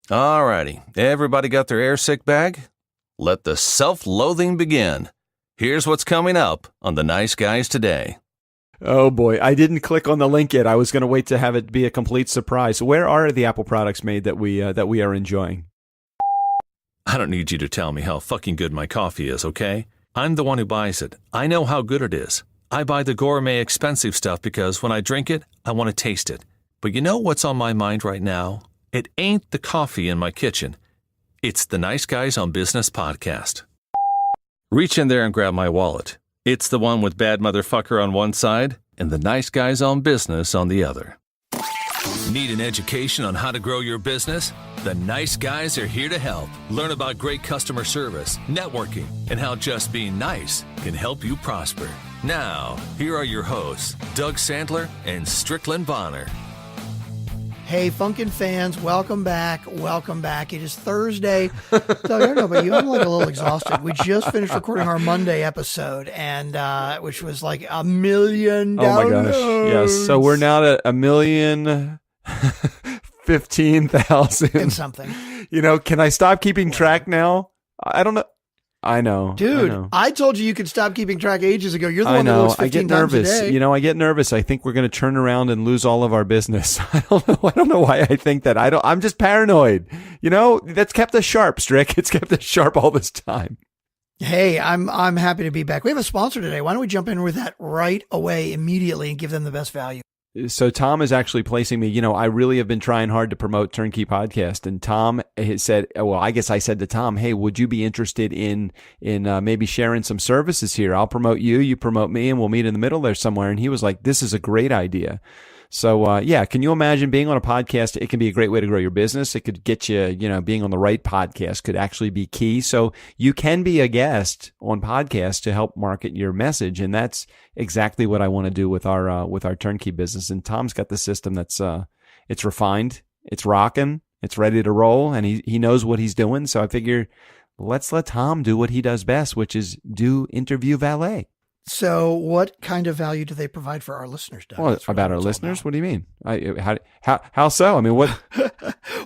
Alrighty, everybody got their airsick bag? Let the self-loathing begin. Here's what's coming up on The Nice Guys Today. Oh boy, I didn't click on the link yet. I was going to wait to have it be a complete surprise. Where are the Apple products made that we are enjoying? I don't need you to tell me how fucking good my coffee is, okay? I'm the one who buys it. I know how good it is. I buy the gourmet expensive stuff because when I drink it, I want to taste it. But you know what's on my mind right now? It ain't the coffee in my kitchen. It's the Nice Guys on Business podcast. Reach in there and grab my wallet. It's the one with bad motherfucker on one side and the Nice Guys on Business on the other. Need an education on how to grow your business? The Nice Guys are here to help. Learn about great customer service, networking, and how just being nice can help you prosper. Now, here are your hosts, Doug Sandler and Strickland Bonner. Hey, Funkin' fans, welcome back. Welcome back. It is Thursday. So I don't know about you. I'm like a little exhausted. We just finished recording our Monday episode, and which was like 1 million downloads. Oh my gosh. Yes. So we're now at 1,015,000 and something. You know, can I stop keeping track now? I don't know. I know. Dude, I told you could stop keeping track ages ago. You're the one that looks 15 times a day. You know, I get nervous. I think we're going to turn around and lose all of our business. I don't know why I think that. I'm just paranoid. You know, that's kept us sharp, Strick. It's kept us sharp all this time. Hey, I'm happy to be back. We have a sponsor today. Why don't we jump in with that right away, immediately, and give them the best value? So Tom is actually placing me, you know, I really have been trying hard to promote Turnkey Podcast, and Tom said, well, I guess I said to Tom, hey, would you be interested in maybe sharing some services here? I'll promote you, you promote me, and we'll meet in the middle there somewhere. And he was like, this is a great idea. So, yeah, can you imagine being on a podcast? It can be a great way to grow your business. It could get you, you know, being on the right podcast could actually be key. So you can be a guest on podcasts to help market your message. And that's exactly what I want to do with our turnkey business. And Tom's got the system that's, it's refined, it's rocking, it's ready to roll, and he knows what he's doing. So I figure let's let Tom do what he does best, which is do Interview Valet. So what kind of value do they provide for our listeners, Doug? Well, about our listeners? About. What do you mean? How so? I mean, what?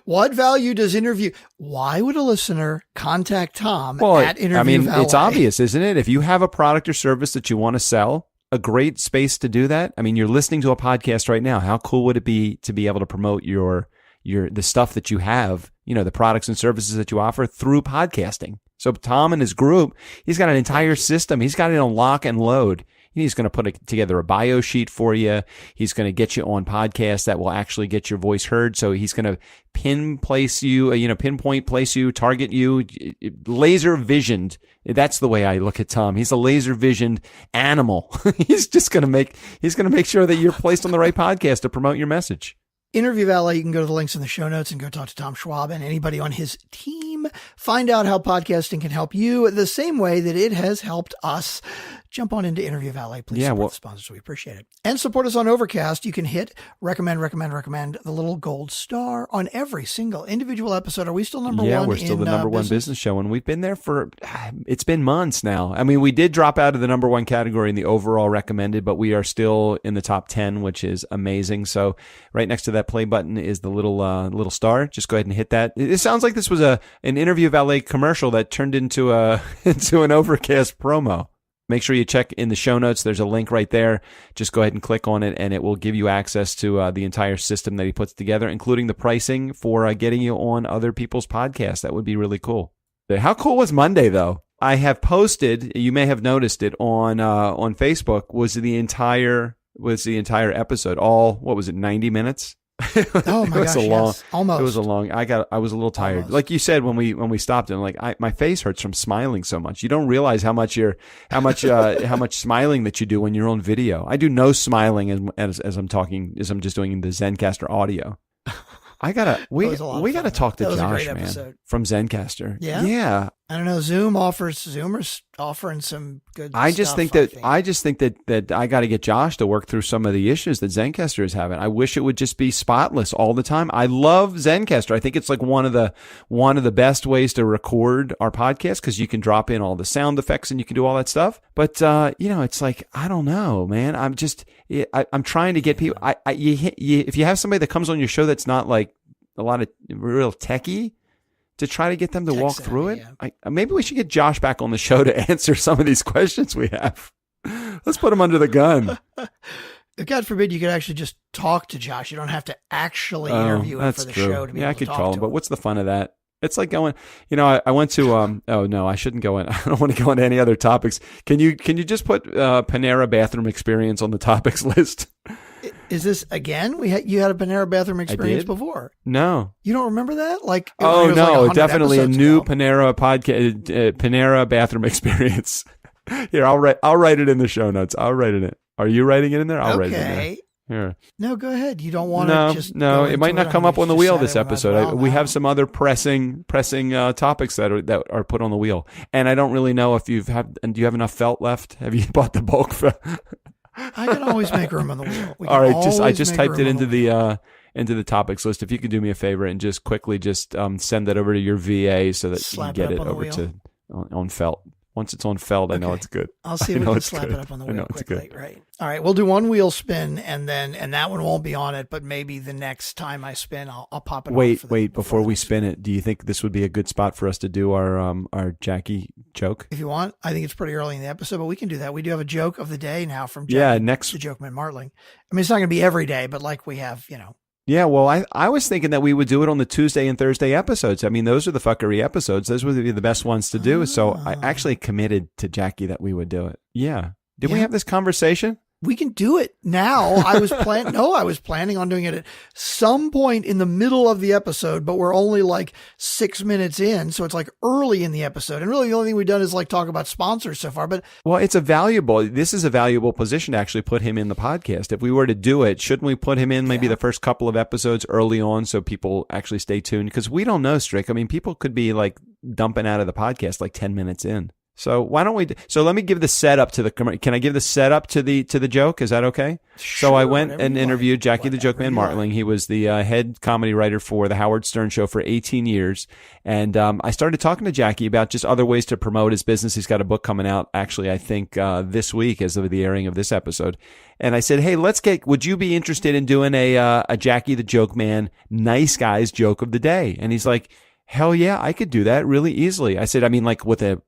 What value does Interview? Why would a listener contact Tom at Interview Valet? It's obvious, isn't it? If you have a product or service that you want to sell, a great space to do that. I mean, you're listening to a podcast right now. How cool would it be to be able to promote the stuff that you have, you know, the products and services that you offer through podcasting? So Tom and his group, he's got an entire system. He's got it on lock and load. He's going to put together a bio sheet for you. He's going to get you on podcasts that will actually get your voice heard. So he's going to pinpoint place you, target you, laser visioned. That's the way I look at Tom. He's a laser visioned animal. He's going to make sure that you're placed on the right podcast to promote your message. Interview Valet, you can go to the links in the show notes and go talk to Tom Schwab and anybody on his team. Find out how podcasting can help you the same way that it has helped us. Jump on into Interview Valet. Please support the sponsors. We appreciate it. And support us on Overcast. You can hit recommend the little gold star on every single individual episode. Are we still number one? Yeah, we're still the number one business show, and we've been there it's been months now. I mean, we did drop out of the number one category in the overall recommended, but we are still in the top 10, which is amazing. So right next to that play button is the little star. Just go ahead and hit that. It sounds like this was an Interview Valet commercial that turned into an Overcast promo. Make sure you check in the show notes. There's a link right there. Just go ahead and click on it, and it will give you access to the entire system that he puts together, including the pricing for getting you on other people's podcasts. That would be really cool. How cool was Monday, though? I have posted, you may have noticed it, on Facebook, was the entire episode. All, what was it, 90 minutes? Oh my gosh, yes. Almost. It was a long. I was a little tired. Almost. Like you said when we stopped, and my face hurts from smiling so much. You don't realize how much smiling that you do when you're on video. I do no smiling as I'm talking, as I'm just doing the Zencastr audio. We gotta talk to Josh, man, from Zencastr. Yeah. I don't know. Zoomers offering some good stuff. I just think that I got to get Josh to work through some of the issues that Zencastr is having. I wish it would just be spotless all the time. I love Zencastr. I think it's like one of the best ways to record our podcast, because you can drop in all the sound effects and you can do all that stuff. But it's like, I don't know, man. I'm trying to get people. If you have somebody that comes on your show that's not like real techie to try to get them to walk through it. Yeah. Maybe we should get Josh back on the show to answer some of these questions we have. Let's put him under the gun. God forbid you could actually just talk to Josh. You don't have to actually interview him for the show to be able to talk to him. I could call him, but what's the fun of that? It's like going, I went to, oh no, I shouldn't go in. I don't want to go into any other topics. Can you just put Panera bathroom experience on the topics list? Is this again? You had a Panera bathroom experience before. No. You don't remember that? Oh no, like definitely a new ago. Panera podcast, Panera bathroom experience. Here, I'll write it in the show notes. I'll write it in. Are you writing it in there? I'll write it in there. Here. No, go ahead. You don't want to just no. It might not come up on the wheel this episode. We have some other pressing topics that are put on the wheel, and I don't really know if and do you have enough felt left? Have you bought the bulk felt? I can always make room on the wheel. All right, I just typed it into the topics list. If you could do me a favor and just quickly send that over to your VA so that you can get it over to on felt. Once it's on felt, I know it's good. I'll see if we can slap it up on the wheel quickly. Right. All right. We'll do one wheel spin and that one won't be on it, but maybe the next time I spin, I'll pop it on. Wait, before we spin it, do you think this would be a good spot for us to do our Jackie joke? If you want. I think it's pretty early in the episode, but we can do that. We do have a joke of the day now from Jackie, the Joke Man Martling. I mean, it's not going to be every day, but like we have, Yeah, well, I was thinking that we would do it on the Tuesday and Thursday episodes. I mean, those are the fuckery episodes. Those would be the best ones to do. So I actually committed to Jackie that we would do it. Yeah. Did we have this conversation? We can do it now. I was planning on doing it at some point in the middle of the episode, but we're only like 6 minutes in. So it's like early in the episode. And really the only thing we've done is like talk about sponsors so far, but well, this is a valuable position to actually put him in the podcast. If we were to do it, shouldn't we put him in maybe the first couple of episodes early on so people actually stay tuned? Because we don't know, Strick. I mean, people could be like dumping out of the podcast like 10 minutes in. So why don't we? So let me give the setup to the. Can I give the setup to the joke? Is that okay? Sure, so I went and interviewed Jackie the Joke Man Martling. He was the head comedy writer for the Howard Stern Show for 18 years, and I started talking to Jackie about just other ways to promote his business. He's got a book coming out, actually, I think this week as of the airing of this episode. And I said, hey, would you be interested in doing a Jackie the Joke Man Nice Guys joke of the day? And he's like, hell yeah, I could do that really easily. I said, I mean, like with a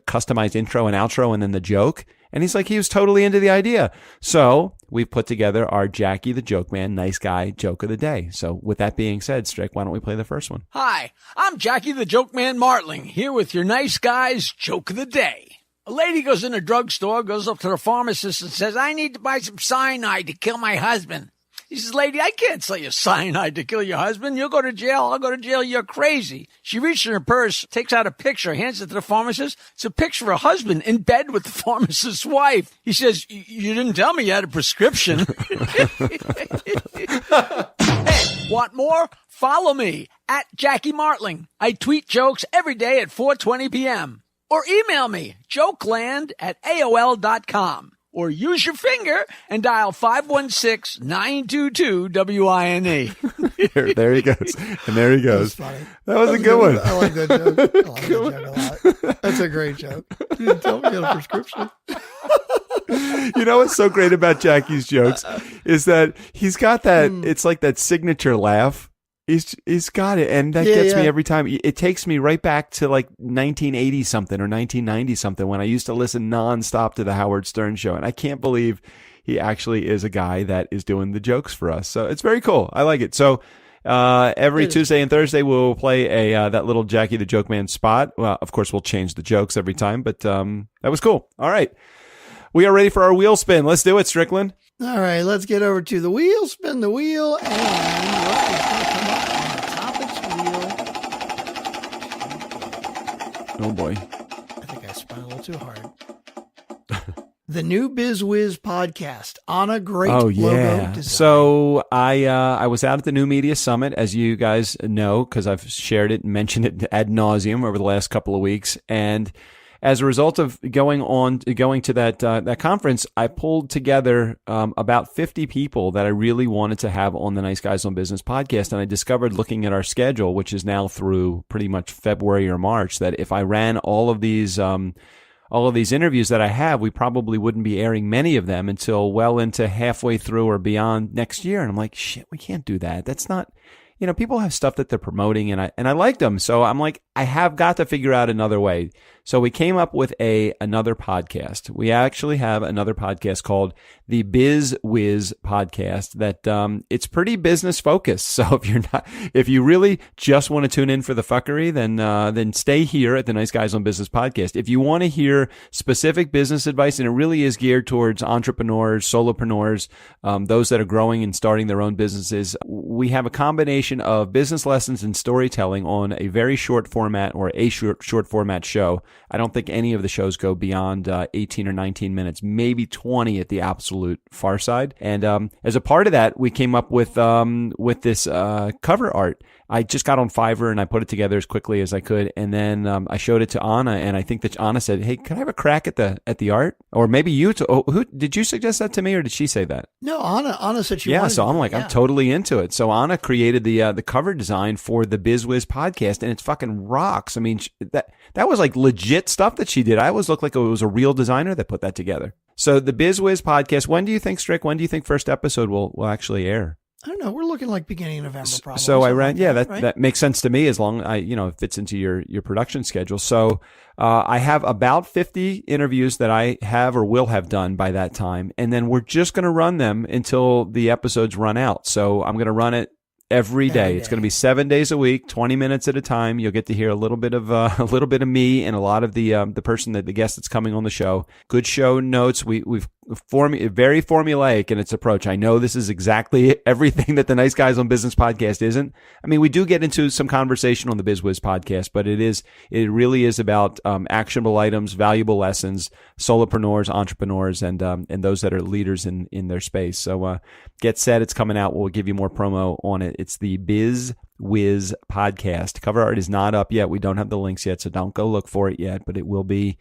customized intro and outro and then the joke. And he's like, he was totally into the idea. So we put together our Jackie the Joke Man Nice Guy joke of the day. So with that being said, Strick, why don't we play the first one? Hi, I'm Jackie the Joke Man Martling, here with your Nice Guys joke of the day. A lady goes in a drugstore, goes up to the pharmacist and says, I need to buy some cyanide to kill my husband. He says, lady, I can't sell you cyanide to kill your husband. You'll go to jail. I'll go to jail. You're crazy. She reaches in her purse, takes out a picture, hands it to the pharmacist. It's a picture of a husband in bed with the pharmacist's wife. He says, you didn't tell me you had a prescription. Hey, want more? Follow me at Jackie Martling. I tweet jokes every day at 4:20 p.m. Or email me, jokeland@aol.com. Or use your finger and dial 516-922-WINE. There he goes. And there he goes. That was a good one. I like that joke. I like that joke a lot. That's a great joke. You didn't tell me you had a prescription. You know what's so great about Jackie's jokes is that he's got that, it's like that signature laugh. He's got it, and that gets me every time. It takes me right back to like 1980 something or 1990 something when I used to listen nonstop to the Howard Stern Show, and I can't believe he actually is a guy that is doing the jokes for us. So it's very cool. I like it. So every Tuesday and Thursday we'll play that little Jackie the Joke Man spot. Well, of course we'll change the jokes every time, but that was cool. All right, we are ready for our wheel spin. Let's do it, Strickland. All right, let's get over to the wheel, spin the wheel, and what is going to come up on the topics wheel? Oh, boy. I think I spun a little too hard. The new BizWiz podcast on a great logo design. So I was out at the New Media Summit, as you guys know, because I've shared it and mentioned it ad nauseum over the last couple of weeks, and as a result of going to that conference, I pulled together about 50 people that I really wanted to have on the Nice Guys on Business podcast, and I discovered, looking at our schedule, which is now through pretty much February or March, that if I ran all of these interviews that I have, we probably wouldn't be airing many of them until well into halfway through or beyond next year. And I'm like, shit, we can't do that. That's not. people have stuff that they're promoting and I liked them. So I'm like, I have got to figure out another way. So we came up with another podcast. We actually have another podcast called the BizWiz podcast that, it's pretty business focused. So if you really just want to tune in for the fuckery, then stay here at the Nice Guys on Business podcast. If you want to hear specific business advice, and it really is geared towards entrepreneurs, solopreneurs, those that are growing and starting their own businesses, we have a combination of business lessons and storytelling on a very short format or a short format show. I don't think any of the shows go beyond 18 or 19 minutes, maybe 20 at the absolute far side. And as a part of that, we came up with this cover art. I just got on Fiverr and I put it together as quickly as I could, and then I showed it to Anna, and I think that Anna said, "Hey, can I have a crack at the art?" Or maybe you. Who did you suggest that to me, or did she say that? No, Anna said she. Yeah, wanted so I'm like, I'm totally into it. So Anna created the cover design for the BizWiz podcast, and it's fucking rocks. I mean, that was like legit stuff that she did. I always looked like it was a real designer that put that together. So the BizWiz podcast. When do you think, Strick? When do you think first episode will actually air? I don't know. We're looking like beginning of November, probably. So I ran, right? that makes sense to me as long it fits into your production schedule. So I have about 50 interviews that I have or will have done by that time, and then we're just going to run them until the episodes run out. So I'm going to run it every day. It's going to be 7 days a week, 20 minutes at a time. You'll get to hear a little bit of me and a lot of the guest that's coming on the show. Good show notes. We've very formulaic in its approach. I know this is exactly everything that the Nice Guys on Business podcast isn't. I mean, we do get into some conversation on the BizWiz podcast, but it really is about actionable items, valuable lessons, solopreneurs, entrepreneurs, and those that are leaders in their space. So get set, it's coming out. We'll give you more promo on it. It's the BizWiz podcast. Cover art is not up yet. We don't have the links yet, so don't go look for it yet, but it will be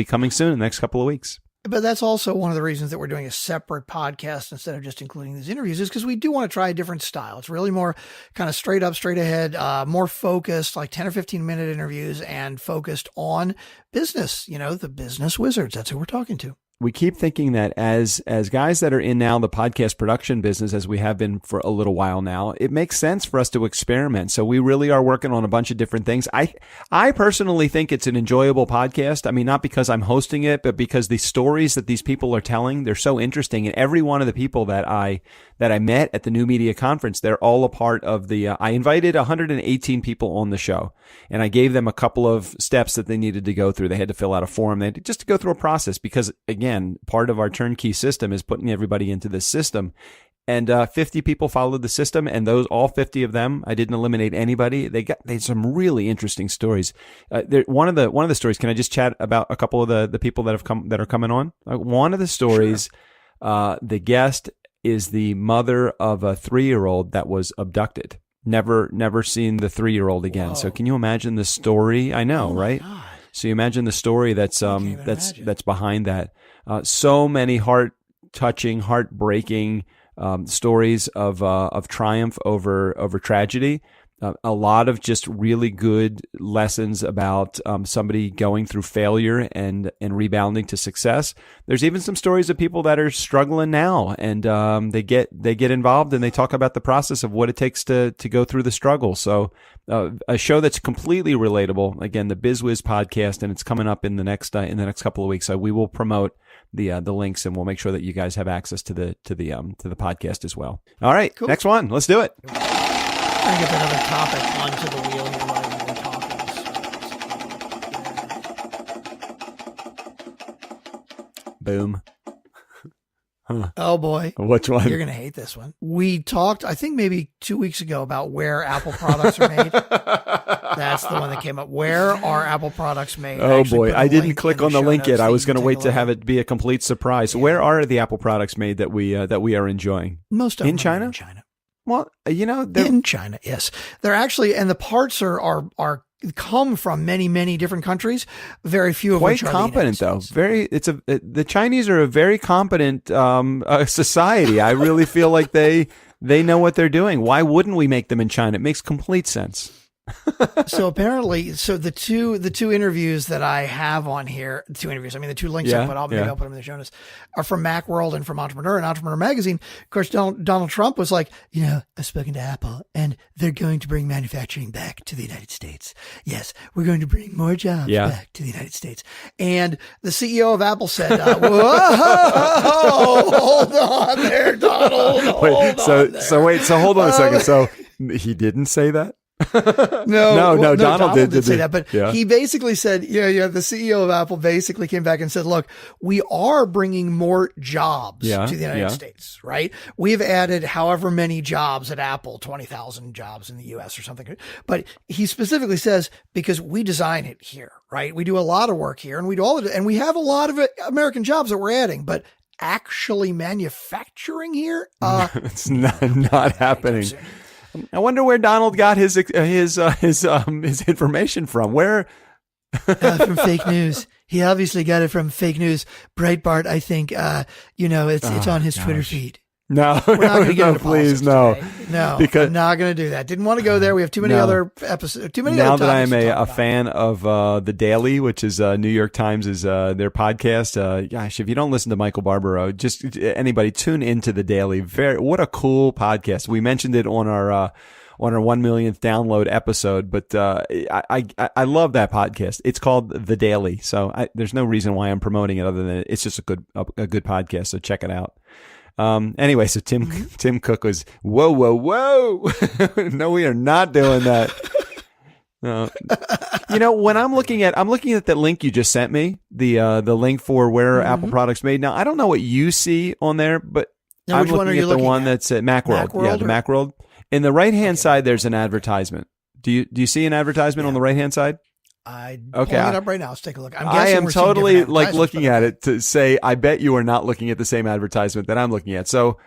coming soon in the next couple of weeks. But that's also one of the reasons that we're doing a separate podcast instead of just including these interviews, is because we do want to try a different style. It's really more kind of straight up, straight ahead, more focused, like 10 or 15 minute interviews, and focused on business, the business wizards. That's who we're talking to. We keep thinking that as guys that are in now the podcast production business, as we have been for a little while now, it makes sense for us to experiment. So we really are working on a bunch of different things. I personally think it's an enjoyable podcast. I mean, not because I'm hosting it, but because the stories that these people are telling, they're so interesting. And every one of the people that I met at the New Media Conference, they're all a part of the, I invited 118 people on the show, and I gave them a couple of steps that they needed to go through. They had to fill out a form. They had just to go through a process because, again, part of our turnkey system is putting everybody into this system. And 50 people followed the system, and all 50 of them, I didn't eliminate anybody. They had some really interesting stories. One of the stories, can I just chat about a couple of the people that are coming on? One of the stories, sure. The guest is the mother of a 3-year-old that was abducted. Never seen the 3-year-old again. Whoa. So can you imagine the story? I know, right? God. So you imagine the story that's behind that. So many heart-touching, heartbreaking stories of triumph over tragedy. A lot of just really good lessons about somebody going through failure and rebounding to success. There's even some stories of people that are struggling now, and they get involved and they talk about the process of what it takes to go through the struggle. So a show that's completely relatable. Again, the BizWiz podcast, and it's coming up in the next couple of weeks. So we will promote the links, and we'll make sure that you guys have access to the podcast as well. All right, cool. Next one. Let's do it. Trying to get that other topic onto the wheel here while we're talking. Boom. Huh. Oh boy. Which one? You're going to hate this one. We talked, I think maybe 2 weeks ago, about where Apple products are made. That's the one that came up. Where are Apple products made? Oh boy. I didn't click on the link yet. I was going to wait to have it be a complete surprise. Yeah. Where are the Apple products made that we are enjoying? Most of them in China? In China. Well, in China, yes, they're actually, and the parts are come from many, many different countries. Very few of which are competent, though. The Chinese are a very competent society. I really feel like they know what they're doing. Why wouldn't we make them in China? It makes complete sense. So apparently, the two interviews that I have on here, the two links I put, I'll put them in the show notes, are from Macworld and from Entrepreneur and Entrepreneur Magazine. Of course, Donald Trump was like, I've spoken to Apple and they're going to bring manufacturing back to the United States. Yes, we're going to bring more jobs back to the United States. And the CEO of Apple said, whoa, hold on there, Donald. Hold on a second. So he didn't say that? No, Donald did say that, but he basically said, the CEO of Apple basically came back and said, look, we are bringing more jobs to the United States, right? We've added however many jobs at Apple, 20,000 jobs in the US or something. But he specifically says, because we design it here, right? We do a lot of work here and we do all of it. And we have a lot of American jobs that we're adding, but actually manufacturing here, it's not happening. I wonder where Donald got his information from. Where? From fake news. He obviously got it from fake news. Breitbart, I think. It's on his Twitter feed. No, we're not going to get into please, no, because I'm not going to do that. Didn't want to go there. We have too many other episodes. Too many. Now other that I'm a about. fan of The Daily, which is New York Times, is their podcast. Gosh, if you don't listen to Michael Barbaro, just anybody tune into The Daily. What a cool podcast. We mentioned it on our 1 millionth download episode, but I love that podcast. It's called The Daily, so there's no reason why I'm promoting it other than it's just a good podcast. So check it out. Anyway, so Tim Cook was, whoa. No, we are not doing that. No. When I'm looking at that link you just sent me, the link for where Apple products made. Now, I don't know what you see on there, but I'm looking at the one that's at Macworld. Yeah, the Macworld. In the right-hand side, there's an advertisement. Do you see an advertisement on the right-hand side? I'm pulling it up right now. Let's take a look. I am totally looking at it to say, I bet you are not looking at the same advertisement that I'm looking at. So,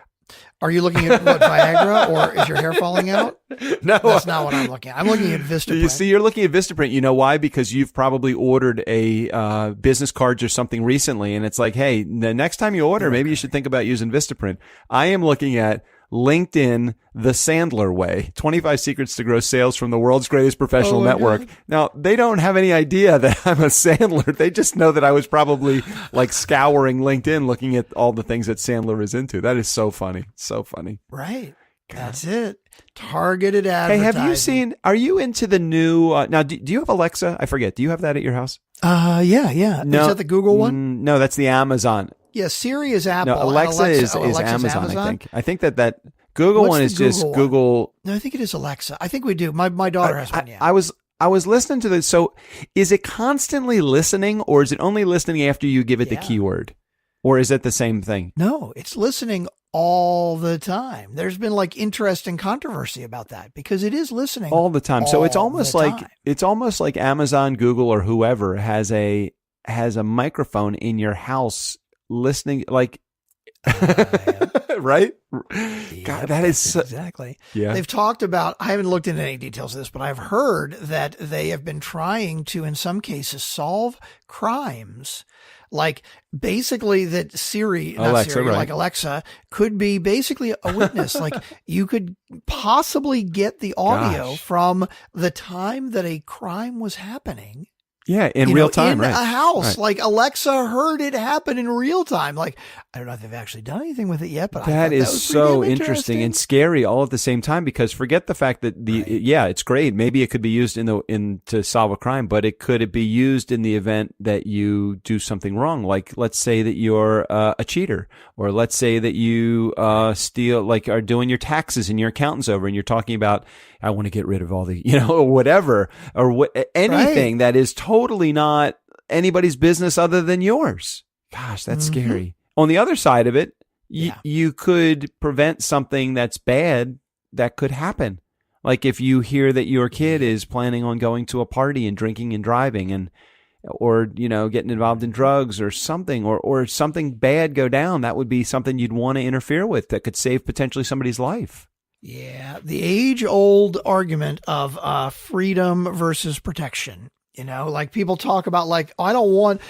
are you looking at what, Viagra, or is your hair falling out? No, that's not what I'm looking at. I'm looking at Vistaprint. You see, you're looking at Vistaprint. You know why? Because you've probably ordered a business cards or something recently, and it's like, hey, the next time you order, maybe you should think about using Vistaprint. I am looking at LinkedIn, the Sandler way, 25 secrets to grow sales from the world's greatest professional network. God. Now, they don't have any idea that I'm a Sandler. They just know that I was probably like scouring LinkedIn, looking at all the things that Sandler is into. That is so funny. So funny. Right. That's it. Targeted advertising. Hey, are you into the new, now, do you have Alexa? I forget. Do you have that at your house? Yeah. No, is that the Google one? No, that's the Amazon. Yeah, Siri is Apple. No, Alexa is Amazon, I think that Google one is just Google. No, I think it is Alexa. I think we do. My daughter has one, yeah. I was listening to this. So is it constantly listening, or is it only listening after you give it the keyword? Or is it the same thing? No, it's listening all the time. There's been interesting controversy about that because it is listening all the time. So it's almost like Amazon, Google, or whoever has a microphone in your house listening, right? God, that is exactly. Yeah. They've talked about, I haven't looked into any details of this, but I've heard that they have been trying to, in some cases, solve crimes. Like basically that Alexa could be basically a witness. Like you could possibly get the audio from the time that a crime was happening. Yeah, in real time, in right? a house. Right. Like Alexa heard it happen in real time. Like, I don't know if they've actually done anything with it yet, but that is so interesting and scary all at the same time, because forget the fact that it's great. Maybe it could be used to solve a crime, but it could be used in the event that you do something wrong. Like, let's say that you're a cheater, or let's say that you steal, are doing your taxes and your accountant's over and you're talking about, I want to get rid of all the, or whatever, or anything that is totally not anybody's business other than yours. Gosh, that's scary. On the other side of it, you could prevent something that's bad that could happen. Like if you hear that your kid is planning on going to a party and drinking and driving or getting involved in drugs or something, or something bad go down, that would be something you'd want to interfere with that could save potentially somebody's life. Yeah, the age-old argument of freedom versus protection. Like people talk about I don't want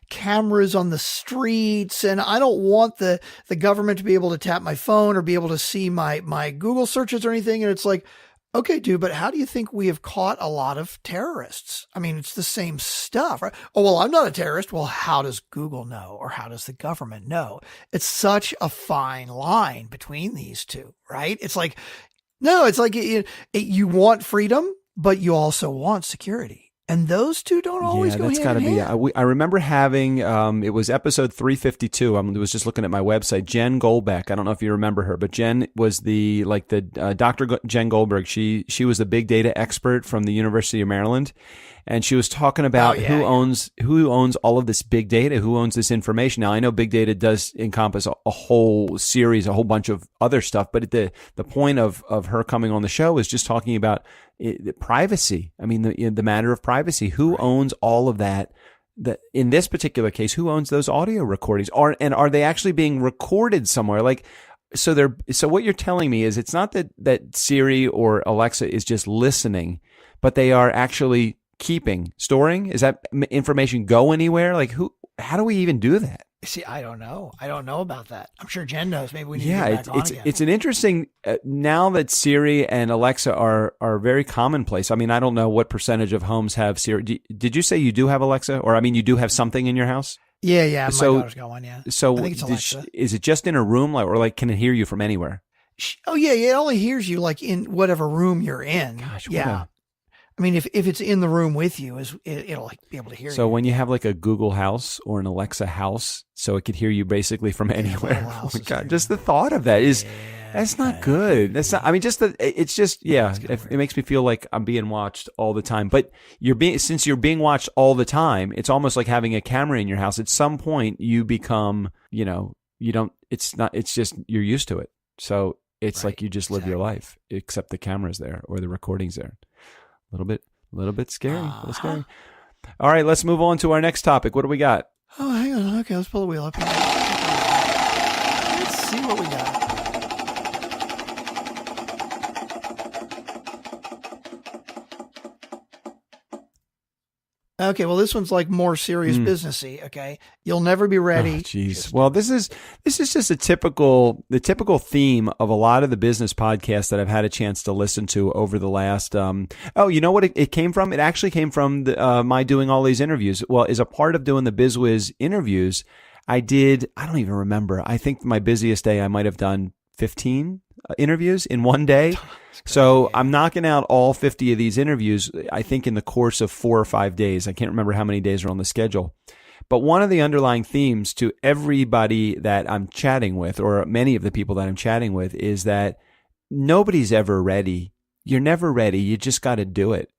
cameras on the streets, and I don't want the government to be able to tap my phone or be able to see my Google searches or anything. And it's like, Okay, dude, but how do you think we have caught a lot of terrorists? I mean, it's the same stuff, right? Oh, well, I'm not a terrorist. Well, how does Google know, or how does the government know? It's such a fine line between these two, right? It's like, no, it's like you want freedom, but you also want security. And those two don't always go hand in hand. I remember having, it was episode 352. I was just looking at my website. Jen Goldbeck. I don't know if you remember her, but Jen was Dr. Jen Goldberg. She was the big data expert from the University of Maryland. And she was talking about who owns all of this big data, who owns this information. Now, I know big data does encompass a whole series, a whole bunch of other stuff, but the point of her coming on the show is just talking about privacy. I mean, the matter of privacy. Who owns all of that? In this particular case, who owns those audio recordings? And are they actually being recorded somewhere? Like, so what you're telling me is it's not that Siri or Alexa is just listening, but they are actually storing? Is that information go anywhere? Like how do we even do that? See, I don't know. I don't know about that. I'm sure Jen knows. Maybe we need to get back on again. It's an interesting, now that Siri and Alexa are very commonplace. I mean, I don't know what percentage of homes have Siri. Did you say you do have Alexa? Or, I mean, you do have something in your house? Yeah. My daughter's got one, yeah. So I think it's Alexa. Is it just in a room, or can it hear you from anywhere? Oh, yeah. It only hears you like in whatever room you're in. Gosh, yeah. I mean, if it's in the room with you, it'll like be able to hear you. So when you have like a Google House or an Alexa house, so it could hear you basically from anywhere. Oh my God, just the thought of that that's not good. That's not. I mean, it makes me feel like I'm being watched all the time. But since you're being watched all the time, it's almost like having a camera in your house. At some point, you become, it's just you're used to it. So it's like you just live your life, except the camera's there or the recording's there. A little bit scary. A little scary. All right, let's move on to our next topic. What do we got? Oh, hang on. Okay, let's pull the wheel up here. Let's see what we got. Okay, well, this one's like more serious businessy. Okay, you'll never be ready. Jeez. Well, this is just the typical theme of a lot of the business podcasts that I've had a chance to listen to over the last. You know what it came from? It actually came from my doing all these interviews. Well, as a part of doing the BizWiz interviews, I don't even remember. I think my busiest day I might have done 15 interviews in one day. So I'm knocking out all 50 of these interviews, I think, in the course of 4 or 5 days. I can't remember how many days are on the schedule. But one of the underlying themes to everybody that I'm chatting with, or many of the people that I'm chatting with, is that nobody's ever ready. You're never ready. You just got to do it.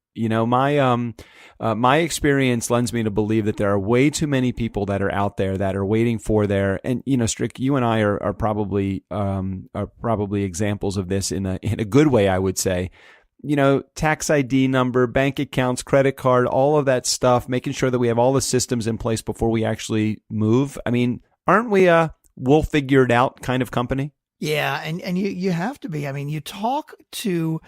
My experience lends me to believe that there are way too many people that are out there that are waiting for and Strick, you and I are probably examples of this in a good way, I would say. Tax ID number, bank accounts, credit card, all of that stuff, making sure that we have all the systems in place before we actually move. I mean, aren't we we'll figure it out kind of company? Yeah, and you have to be. I mean, you talk to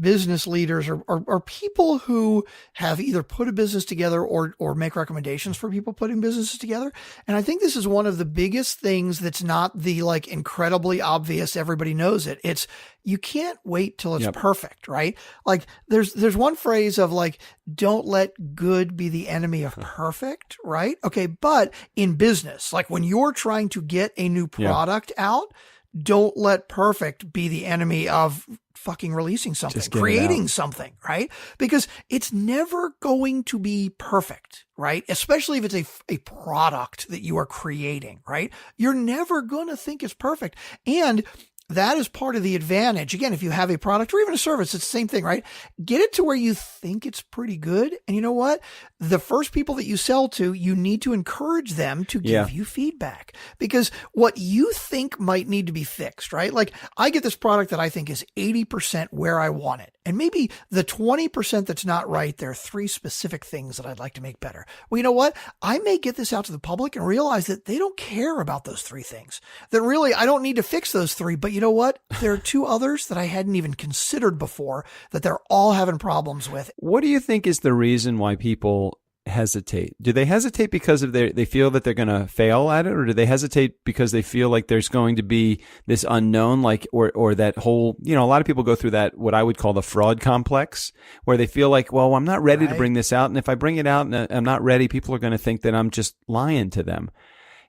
business leaders or people who have either put a business together or make recommendations for people putting businesses together. And I think this is one of the biggest things that's not the like incredibly obvious, everybody knows it. It's you can't wait till it's perfect, right? Like there's one phrase of like, don't let good be the enemy of perfect, right? Okay. But in business, like when you're trying to get a new product out, don't let perfect be the enemy of fucking releasing something, creating something, right? Because it's never going to be perfect, right? Especially if it's a product that you are creating, right? You're never going to think it's perfect. And that is part of the advantage. Again, if you have a product or even a service, it's the same thing, right? Get it to where you think it's pretty good. And you know what? The first people that you sell to, you need to encourage them to give you feedback, because what you think might need to be fixed, right? Like I get this product that I think is 80% where I want it. And maybe the 20% that's not right, there are 3 specific things that I'd like to make better. Well, you know what? I may get this out to the public and realize that they don't care about those 3 things, that really I don't need to fix those 3, but you know what? There are 2 others that I hadn't even considered before that they're all having problems with. What do you think is the reason why people hesitate? Do they hesitate because of they feel that they're going to fail at it, or do they hesitate because they feel like there's going to be this unknown, like, or that whole, a lot of people go through that, what I would call the fraud complex, where they feel like, well, I'm not ready to bring this out. And if I bring it out and I'm not ready, people are going to think that I'm just lying to them.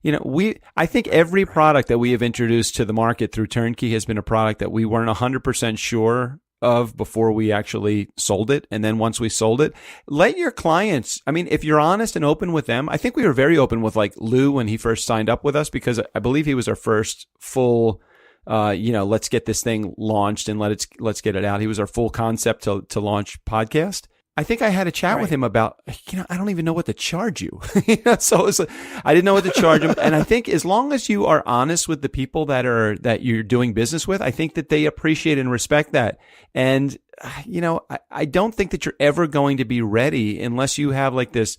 I think every product that we have introduced to the market through Turnkey has been a product that we weren't 100% sure of before we actually sold it. And then once we sold it, let your clients, if you're honest and open with them, I think we were very open with like Lou when he first signed up with us, because I believe he was our first full, let's get this thing launched and let's get it out. He was our full concept to launch podcast. I think I had a chat with him about, I don't even know what to charge you. So it's like, I didn't know what to charge him. And I think as long as you are honest with the people that you're doing business with, I think that they appreciate and respect that. And, I don't think that you're ever going to be ready unless you have like this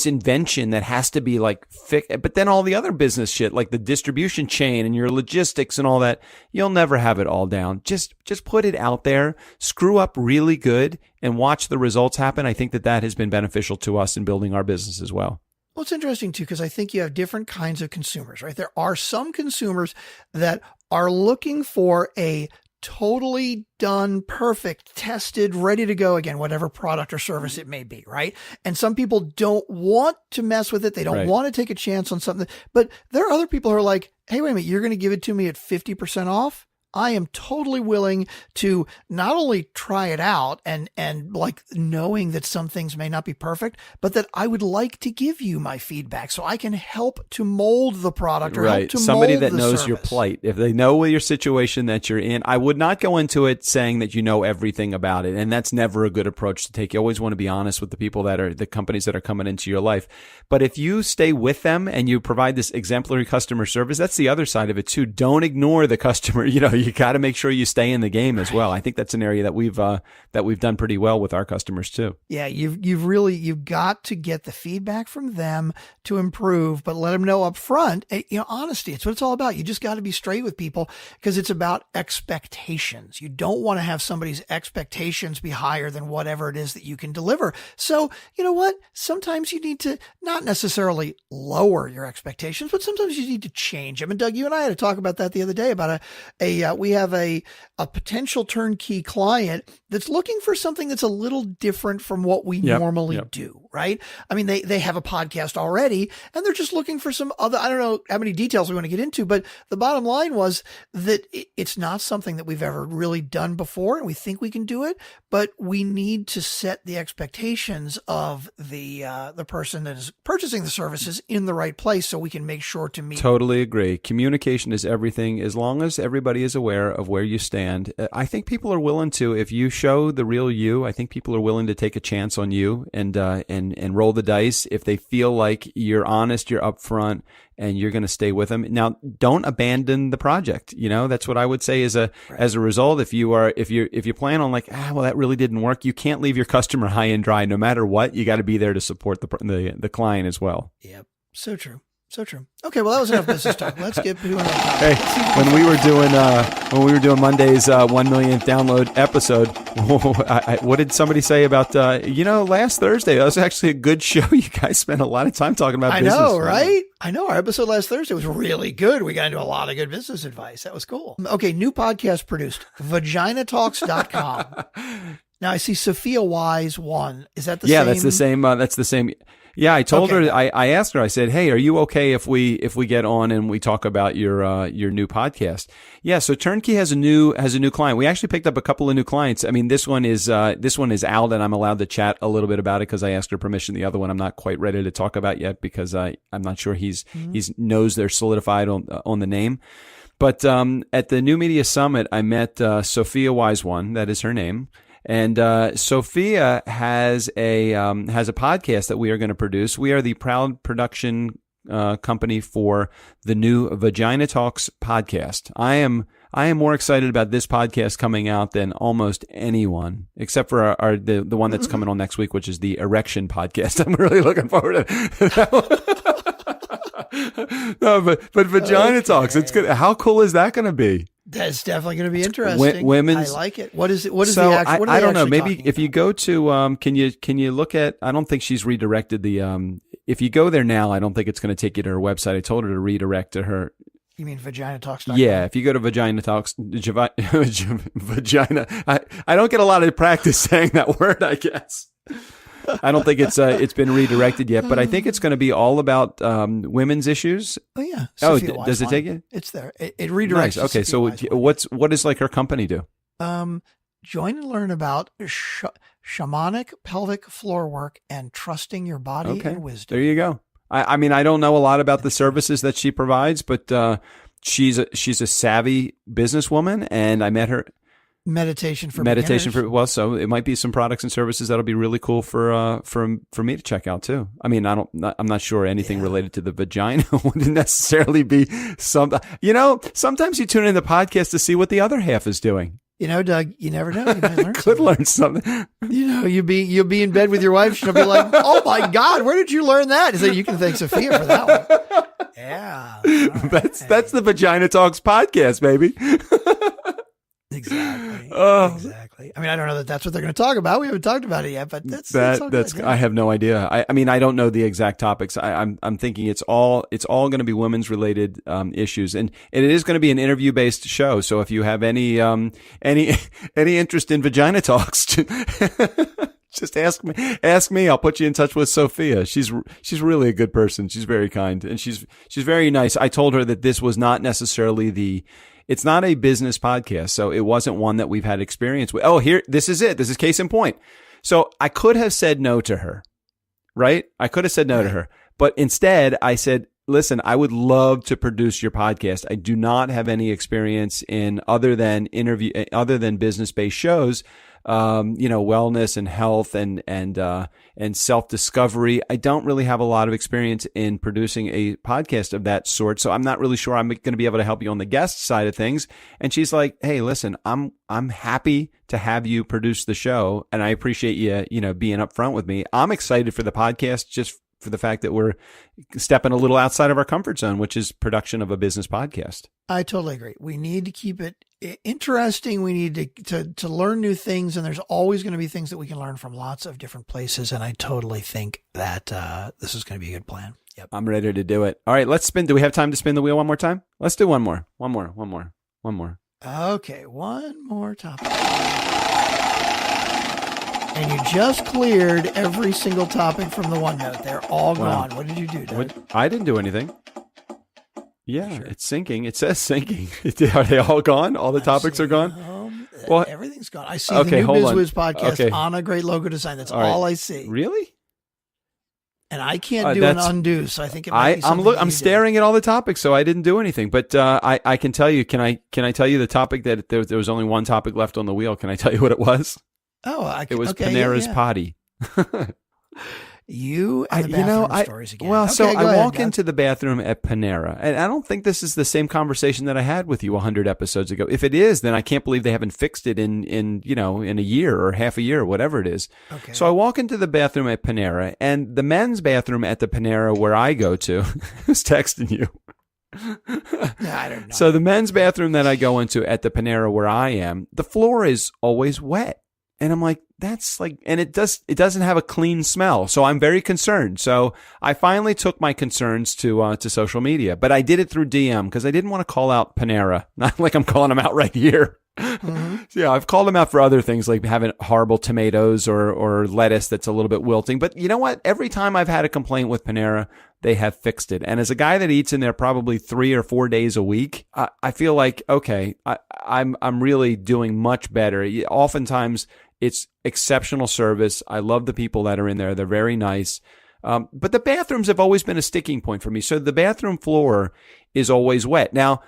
invention that has to be like fixed. But then all the other business shit, like the distribution chain and your logistics and all that, you'll never have it all down. Just put it out there, screw up really good, and watch the results happen. I think that has been beneficial to us in building our business as well. Well, it's interesting too, because I think you have different kinds of consumers, right? There are some consumers that are looking for a totally done, perfect, tested, ready to go, again, whatever product or service it may be, right? And some people don't want to mess with it. They don't want to take a chance on something. But there are other people who are like, hey, wait a minute, you're going to give it to me at 50% off? I am totally willing to not only try it out and like knowing that some things may not be perfect, but that I would like to give you my feedback so I can help to mold the product or help to somebody mold that the knows service. your plight. If they know your situation that you're in, I would not go into it saying that you know everything about it. And that's never a good approach to take. You always want to be honest with the people the companies that are coming into your life. But if you stay with them and you provide this exemplary customer service, that's the other side of it too. Don't ignore the customer. You got to make sure you stay in the game as well. I think that's an area that we've done pretty well with our customers too. Yeah, you've got to get the feedback from them to improve, but let them know up front. Honesty, it's what it's all about. You just got to be straight with people because it's about expectations. You don't want to have somebody's expectations be higher than whatever it is that you can deliver. So, you know what? Sometimes you need to not necessarily lower your expectations, but sometimes you need to change them. And Doug, you and I had a talk about that the other day about we have a potential turnkey client that's looking for something that's a little different from what we normally do, right? They have a podcast already and they're just looking for some other, I don't know how many details we want to get into, but the bottom line was that it's not something that we've ever really done before and we think we can do it, but we need to set the expectations of the person that is purchasing the services in the right place so we can make sure to meet. Totally agree. Communication is everything. As long as everybody is aware of where you stand, I think people are willing to, if you show the real you, I think people are willing to take a chance on you and roll the dice if they feel like you're honest, you're upfront, and you're going to stay with them. Now, don't abandon the project. That's what I would say as a result. If you plan on like, that really didn't work, you can't leave your customer high and dry. No matter what, you got to be there to support the client as well. Yep. So true. So true. Okay, well, that was enough business talk. Let's get to another topic. Hey, when we were doing Monday's 1 millionth download episode, what did somebody say about last Thursday? That was actually a good show. You guys spent a lot of time talking about business. I know, right? I know. Our episode last Thursday was really good. We got into a lot of good business advice. That was cool. Okay, new podcast produced. vaginatalks.com. Now I see Sophia Wise 1. Is that the same? Yeah, that's the same. That's the same. Yeah, I told her. I asked her. I said, "Hey, are you okay if we get on and we talk about your new podcast?" Yeah. So Turnkey has a new client. We actually picked up a couple of new clients. This one is out, and I'm allowed to chat a little bit about it because I asked her permission. The other one, I'm not quite ready to talk about yet because I'm not sure he's knows they're solidified on the name. But at the New Media Summit, I met Sophia Wise 1. That is her name. And Sophia has a podcast that we are going to produce. We are the proud production company for the new Vagina Talks podcast. I am more excited about this podcast coming out than almost anyone, except for the one that's coming on next week, which is the Erection podcast. I'm really looking forward to that one. No, but Vagina Talks, it's good. How cool is that going to be? That's definitely going to be interesting. Women's, I like it. What is it? What is so the actual? I don't know. Maybe if you go to, can you look at? I don't think she's redirected the. If you go there now, I don't think it's going to take you to her website. I told her to redirect to her. You mean VaginaTalks.com? Yeah, if you go to Vagina Talks, Vagina. I don't get a lot of practice saying that word, I guess. I don't think it's been redirected yet, but I think it's going to be all about women's issues. Oh yeah. Does it take it? It's there. It redirects. Nice. Okay, so what does like her company do? Join and learn about shamanic pelvic floor work and trusting your body and wisdom. There you go. I mean, I don't know a lot about the services that she provides, but she's a savvy businesswoman, and I met her. Meditation for well, so it might be some products and services that'll be really cool for me to check out too. I mean, I'm not sure anything related to the vagina wouldn't necessarily be something. Sometimes you tune in the podcast to see what the other half is doing. Doug, you never know. You might learn Could learn something. You'll be in bed with your wife. She'll be like, "Oh my God, where did you learn that?" So you can thank Sophia for that one. Yeah, right. That's the Vagina Talks podcast, baby. Exactly. Exactly. I mean, I don't know that that's what they're going to talk about. We haven't talked about it yet, but that's all good. I have no idea. I mean, I don't know the exact topics. I'm thinking it's all going to be women's related issues, and it is going to be an interview based show. So if you have any interest in Vagina Talks, just ask me. I'll put you in touch with Sophia. She's really a good person. She's very kind, and she's very nice. I told her that this was not necessarily it's not a business podcast, so it wasn't one that we've had experience with. Oh, this is it. This is case in point. So I could have said no to her, right? I could have said no to her, but instead I said, listen, I would love to produce your podcast. I do not have any experience in other than business-based shows, wellness and health and self-discovery. I don't really have a lot of experience in producing a podcast of that sort. So I'm not really sure I'm going to be able to help you on the guest side of things. And she's like, hey, listen, I'm happy to have you produce the show. And I appreciate you, being upfront with me. I'm excited for the podcast just for the fact that we're stepping a little outside of our comfort zone, which is production of a business podcast. I totally agree. We need to keep it interesting. We need to learn new things, and there's always going to be things that we can learn from lots of different places. And I totally think that this is going to be a good plan. Yep. I'm ready to do it. All right, let's spin. Do we have time to spin the wheel one more time? Let's do one more. Okay, one more topic. And you just cleared every single topic from the OneNote. They're all gone. What did you do, Doug? I didn't do anything. Yeah, sure. It's syncing. It says syncing. Are they all gone? All the topics are gone? Everything's gone. I see the new BizWiz podcast on a great logo design. That's all I see. Really? And I can't do an undo, so I think it might be something I'm staring at all the topics, so I didn't do anything. But I can tell you. Can I tell you the topic that there was only one topic left on the wheel? Can I tell you what it was? It was Panera's potty. You and the bathroom stories again. Well, I walk into the bathroom at Panera, and I don't think this is the same conversation that I had with you 100 episodes ago. If it is, then I can't believe they haven't fixed it in a year or half a year or whatever it is. Okay. So I walk into the bathroom at Panera, and the men's bathroom at the Panera where I go to, who's texting you? I don't know. So the men's bathroom that I go into at the Panera where I am, the floor is always wet. And I'm like, and it doesn't have a clean smell. So I'm very concerned. So I finally took my concerns to social media, but I did it through DM because I didn't want to call out Panera. Not like I'm calling them out right here. Mm-hmm. So yeah, I've called them out for other things like having horrible tomatoes or lettuce that's a little bit wilting. But you know what? Every time I've had a complaint with Panera, they have fixed it. And as a guy that eats in there probably 3 or 4 days a week, I feel like, okay, I'm really doing much better. Oftentimes it's exceptional service. I love the people that are in there. They're very nice. But the bathrooms have always been a sticking point for me. So the bathroom floor is always wet. Now,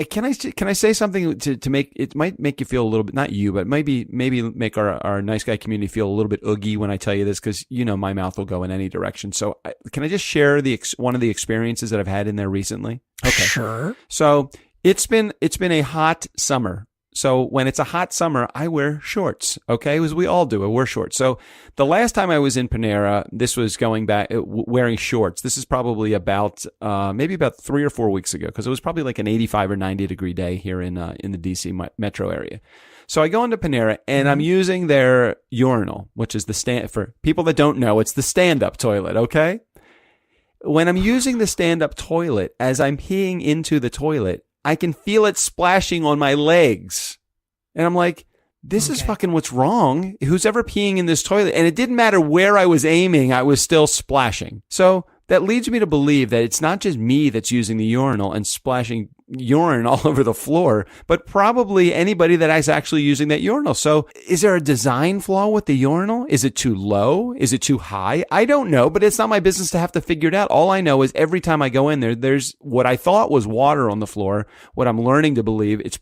can I say something to make it might make you feel a little bit, not you, but maybe make our nice guy community feel a little bit oogie when I tell you this, because my mouth will go in any direction. So can I just share one of the experiences that I've had in there recently? Okay, sure. So it's been a hot summer So when it's a hot summer, I wear shorts, okay? As we all do, I wear shorts. So the last time I was in Panera, this was going back, wearing shorts. This is probably about, maybe about 3 or 4 weeks ago, because it was probably like an 85 or 90 degree day here in the DC metro area. So I go into Panera and I'm using their urinal, which is for people that don't know, it's the stand-up toilet, okay? When I'm using the stand-up toilet, as I'm peeing into the toilet, I can feel it splashing on my legs. And I'm like, this is fucking what's wrong. Who's ever peeing in this toilet? And it didn't matter where I was aiming, I was still splashing. So that leads me to believe that it's not just me that's using the urinal and splashing urine all over the floor, but probably anybody that is actually using that urinal. So is there a design flaw with the urinal? Is it too low? Is it too high? I don't know, but it's not my business to have to figure it out. All I know is every time I go in there, there's what I thought was water on the floor. What I'm learning to believe, it's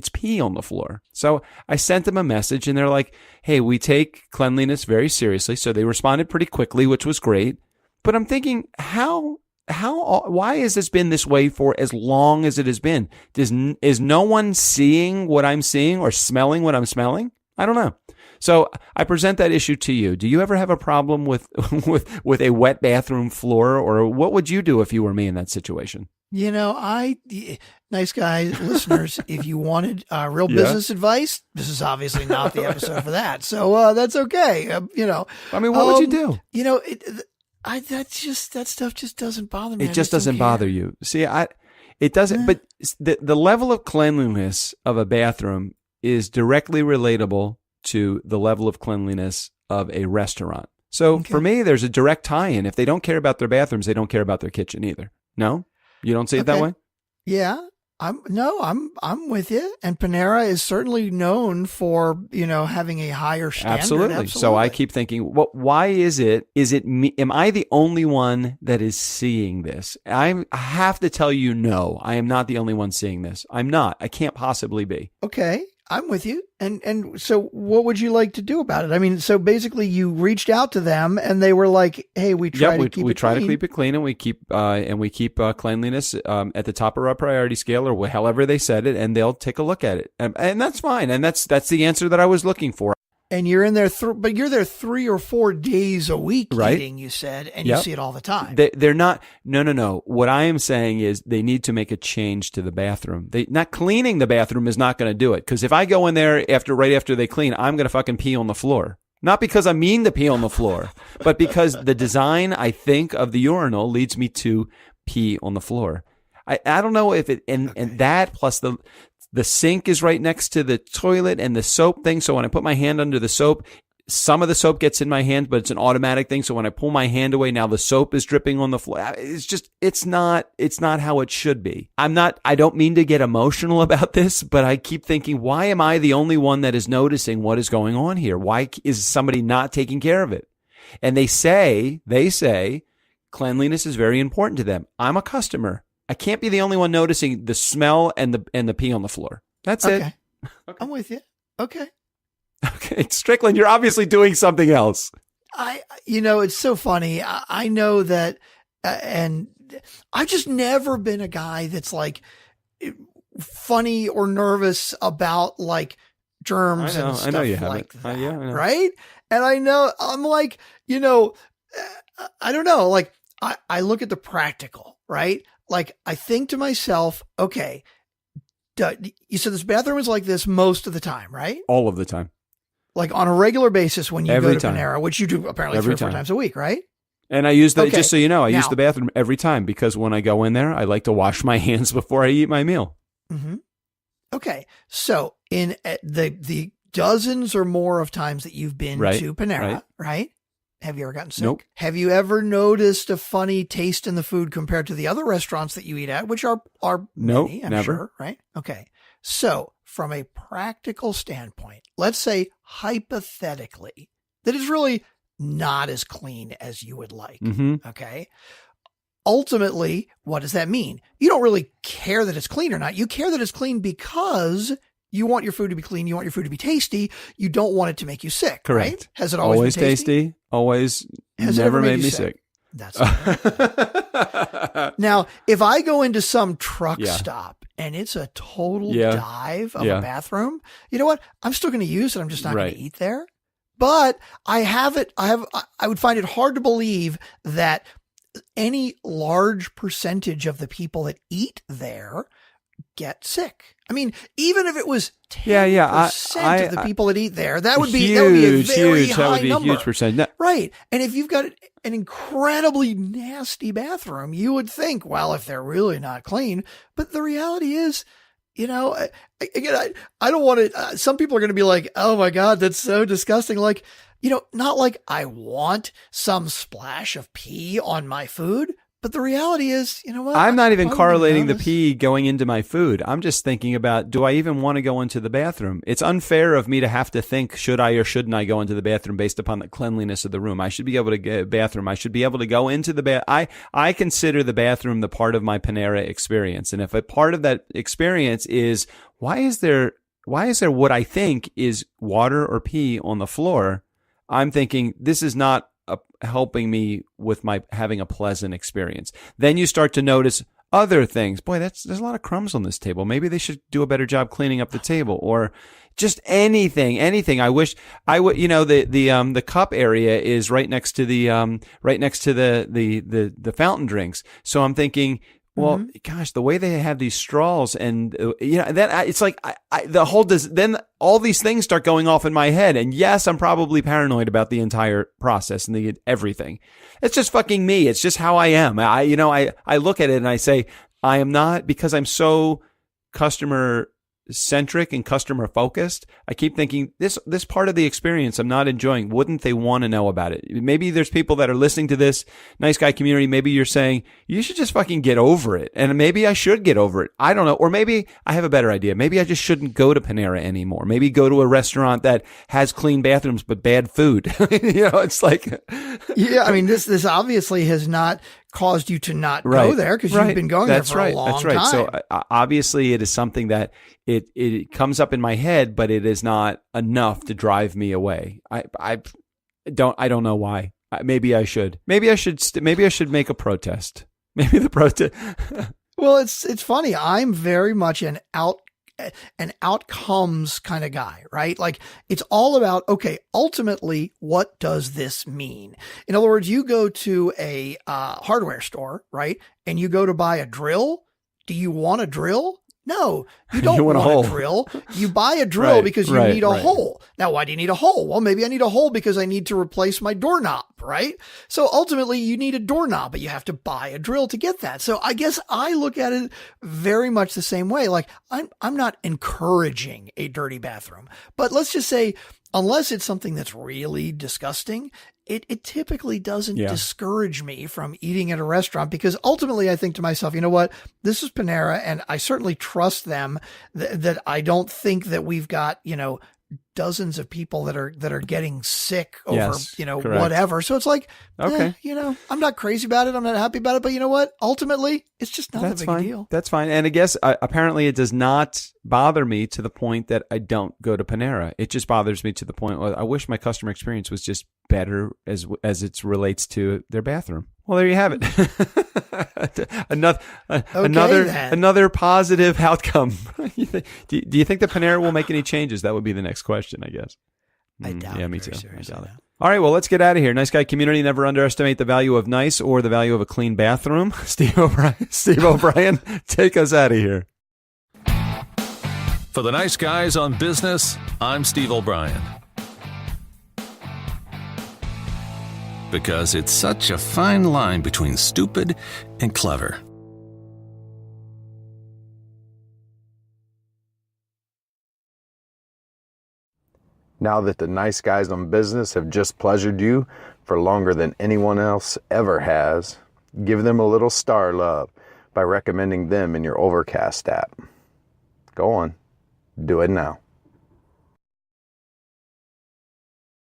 pee on the floor. So I sent them a message and they're like, hey, we take cleanliness very seriously. So they responded pretty quickly, which was great. But I'm thinking, why has this been this way for as long as it has been? Is no one seeing what I'm seeing or smelling what I'm smelling? I don't know. So I present that issue to you. Do you ever have a problem with a wet bathroom floor, or what would you do if you were me in that situation? You know, nice guys, listeners, if you wanted real business advice, this is obviously not the episode for that. So that's okay. I mean, what would you do? That stuff just doesn't bother me. It just doesn't bother you. See, it doesn't. But the level of cleanliness of a bathroom is directly relatable to the level of cleanliness of a restaurant. So for me, there's a direct tie-in. If they don't care about their bathrooms, they don't care about their kitchen either. No, you don't see it that way. Yeah. I'm with you. And Panera is certainly known for, having a higher standard. Absolutely. So I keep thinking, why is it me? Am I the only one that is seeing this? I have to tell you, no, I am not the only one seeing this. I'm not. I can't possibly be. Okay. I'm with you. And so what would you like to do about it? I mean, so basically you reached out to them and they were like, hey, we try to keep it clean and we keep cleanliness at the top of our priority scale, or however they said it, and they'll take a look at it. And that's fine. And that's the answer that I was looking for. And you're in there, but you're there 3 or 4 days a week, right? Eating, you said, and you see it all the time. They're not. No. What I am saying is they need to make a change to the bathroom. Not cleaning the bathroom is not going to do it. Because if I go in there right after they clean, I'm going to fucking pee on the floor. Not because I mean to pee on the floor, but because the design, I think, of the urinal leads me to pee on the floor. I don't know if it and that plus the sink is right next to the toilet and the soap thing. So when I put my hand under the soap, some of the soap gets in my hand, but it's an automatic thing. So when I pull my hand away, now the soap is dripping on the floor. It's not how it should be. I don't mean to get emotional about this, but I keep thinking, why am I the only one that is noticing what is going on here? Why is somebody not taking care of it? And they say cleanliness is very important to them. I'm a customer. I can't be the only one noticing the smell and the pee on the floor. That's it. Okay. I'm with you. Okay. Strickland, you're obviously doing something else. It's so funny. I know that, and I've just never been a guy that's like funny or nervous about like germs and stuff like that. I know. Right? And I know I'm like, I don't know. Like I look at the practical, right? Like, I think to myself, okay, you said this bathroom is like this most of the time, right? All of the time. Like on a regular basis when you go to Panera, which you do apparently 3 or 4 times a week, right? And I use just so you know, I use the bathroom every time because when I go in there, I like to wash my hands before I eat my meal. Mm-hmm. Okay. So in the dozens or more of times that you've been to Panera, right? Have you ever gotten sick? Nope. Have you ever noticed a funny taste in the food compared to the other restaurants that you eat at, which are many, I'm never. sure, right? Okay. So from a practical standpoint, let's say hypothetically that is really not as clean as you would like. Mm-hmm. Okay. Ultimately, what does that mean? You don't really care that it's clean or not. You care that it's clean because you want your food to be clean. You want your food to be tasty. You don't want it to make you sick. Correct. Right? Has it always been tasty? Always. Has never made me sick. That's right. Now, if I go into some truck stop and it's a total dive of a bathroom, you know what? I'm still going to use it. I'm just not going to eat there. But I would find it hard to believe that any large percentage of the people that eat there get sick. I mean, even if it was 10% of the people that eat there, that would be a very high number. Huge percent. No. Right. And if you've got an incredibly nasty bathroom, you would think, well, if they're really not clean, but the reality is, you know, again, I don't want to, some people are going to be like, oh my God, that's so disgusting. Like, you know, not like I want some splash of pee on my food, but the reality is, you know what? I'm not even correlating the pee going into my food. I'm just thinking about, do I even want to go into the bathroom? It's unfair of me to have to think, should I or shouldn't I go into the bathroom based upon the cleanliness of the room? I should be able to get a bathroom. I should be able to go into the I consider the bathroom the part of my Panera experience. And if a part of that experience is, why is there what I think is water or pee on the floor? I'm thinking this is not helping me with my having a pleasant experience. Then you start to notice other things. Boy, there's a lot of crumbs on this table. Maybe they should do a better job cleaning up the table, or just anything. I wish I would, you know, the cup area is right next to the fountain drinks. So I'm thinking, well, gosh, the way they have these straws and, you know, that it's like then all these things start going off in my head. And yes, I'm probably paranoid about the entire process and everything. It's just fucking me. It's just how I am. I look at it and I say, I am not, because I'm so customer centric and customer focused. I keep thinking this part of the experience I'm not enjoying. Wouldn't they want to know about it? Maybe there's people that are listening to this nice guy community. Maybe you're saying you should just fucking get over it. And maybe I should get over it. I don't know. Or maybe I have a better idea. Maybe I just shouldn't go to Panera anymore. Maybe go to a restaurant that has clean bathrooms, but bad food. You know, it's like, yeah, I mean, this obviously has not caused you to not go there because you've been going there for a long time. So obviously it is something that it comes up in my head, but it is not enough to drive me away. I don't know why. Maybe I should make a protest. Maybe the protest. Well, it's funny. I'm very much an outcomes kind of guy, right? Like it's all about, okay, ultimately, what does this mean? In other words, you go to a hardware store, right? And you go to buy a drill. Do you want a drill? No, you don't want a drill. You buy a drill because you need a hole. Now, why do you need a hole? Well, maybe I need a hole because I need to replace my doorknob, right? So ultimately you need a doorknob, but you have to buy a drill to get that. So I guess I look at it very much the same way. Like I'm not encouraging a dirty bathroom, but let's just say, unless it's something that's really disgusting, it typically doesn't discourage me from eating at a restaurant, because ultimately I think to myself, you know what, this is Panera, and I certainly trust them that I don't think that we've got, you know, dozens of people that are getting sick over, whatever. So it's like, okay, you know, I'm not crazy about it. I'm not happy about it, but you know what? Ultimately, it's just not a big deal. That's fine. And I guess apparently it does not bother me to the point that I don't go to Panera. It just bothers me to the point where I wish my customer experience was just better as it relates to their bathroom. Well, there you have it. Another positive outcome. Do you think the Panera will make any changes? That would be the next question, I guess. I doubt it. Yeah, me too. I doubt it. All right, well, let's get out of here. Nice guy community, never underestimate the value of nice or the value of a clean bathroom. Steve O'Brien, take us out of here. For the nice guys on business, I'm Steve O'Brien. Because it's such a fine line between stupid and clever. Now that the nice guys on business have just pleasured you for longer than anyone else ever has, give them a little star love by recommending them in your Overcast app. Go on, do it now.